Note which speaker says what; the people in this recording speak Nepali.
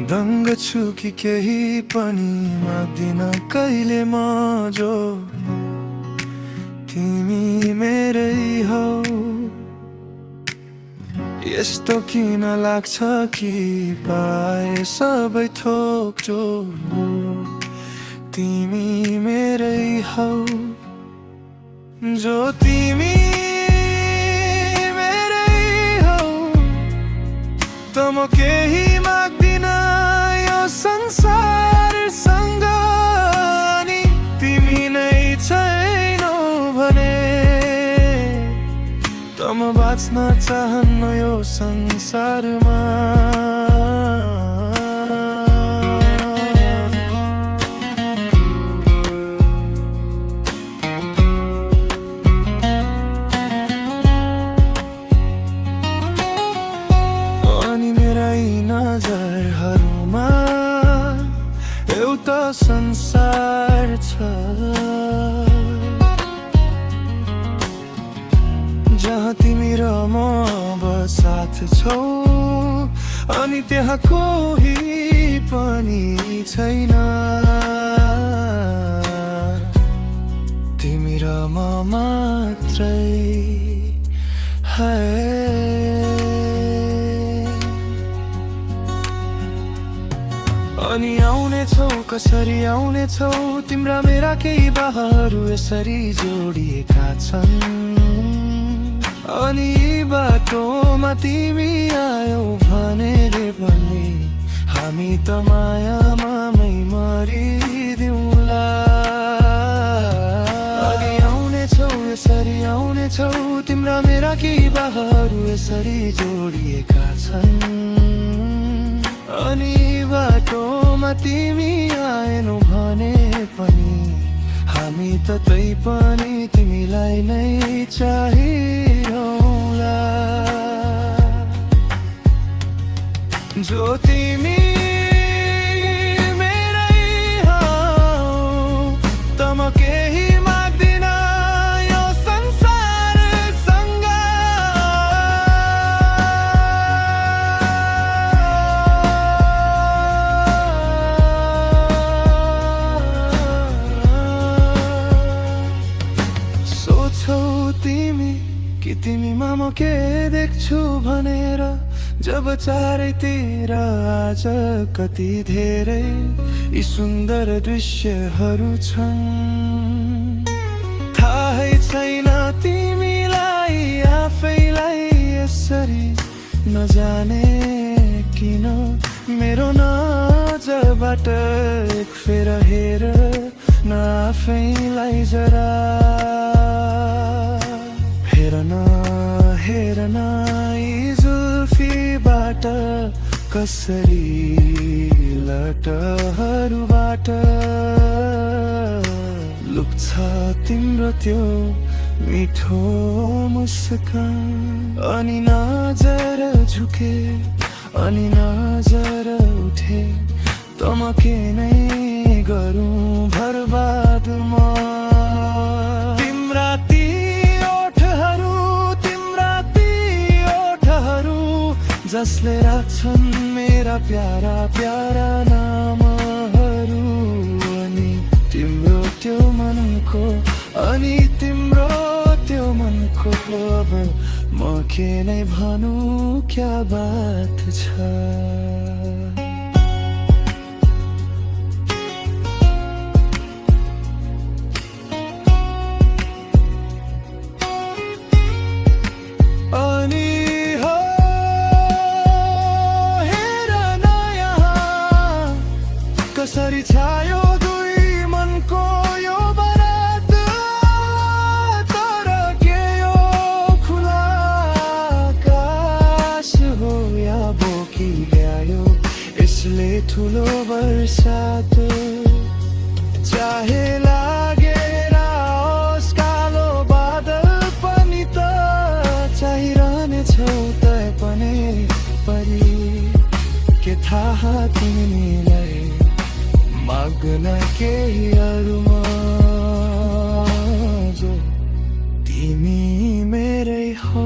Speaker 1: दङ्ग छु कि केही पनि माग्दिन कहिले म जो तिमी मेरै हौ। यस्तो किन लाग्छ कि पाए सबै थोक जो तिमी मेरै हौ। जो तिमी मेरै हौ त म केही माग्दिन यो संसारसँग। नि तिमी नै छैनौ भने त म बाँच्न चाहन्न यो संसारमा। अनि मेरै नजरहरूमा एउटा संसार छ जहाँ तिमी र म बसाथ छौ। अनि त्यहाँ कोही पनि छैन, तिमी र म मात्रै है। अनि आउनेछौ कसरी आउनेछौ, तिम्रा मेरा केही बाहहरू यसरी जोडिएका छन्। अनि बाटोमा तिमी आयौ भनेर पनि हामी त मायामै मरिदिउँला। अनि आउनेछौ यसरी आउनेछौ, तिम्रा मेरा केही बाहहरू यसरी जोडिएका छन्। अनि बाटोमा तिमी आएनौ भने पनि हामी त तै पनि तिमीलाई नै चाहिरहौला। जो तिमी मेरै हौ त म केही माग्दिन यो संसारसँग। सोच्छौ तिमी कि तिमीमा म के देख्छु भनेर, जब चारैतिर आज कति धेरै यी सुन्दर दृश्यहरू छन्। थाहै छैन तिमीलाई आफैलाई यसरी नजाने किन मेरो नजरबाट एक फेर हेर न आफैलाई जरा। हेरन यी जुल्फीबाट कसरी लटहरूबाट लुक्छ तिम्रो त्यो मिठो मुस्कान। अनि नजर झुके अनि नजर उठे त म के नै गरौँ बर्बाद म। तिम्रा ती ओठहरू जसले राख्छन् मेरा प्यारा प्यारा नामहरू। अनि तिम्रो त्यो मनको अनि तिम्रो त्यो मनको अब म के नै भनौँ क्या बात छ। कसरी छायो दुई मनको यो बारात, तर के यो खुला आकाश हो या बोकी ल्यायो यसले ठुलो बर्सात। चाहे लागेर आओस् कालो बादल पनि त चाहिरहनेछौ तै पनि परी। के थाहा तिमीलाई माग्न केही अरूमा जो तिमी मेरै हौ।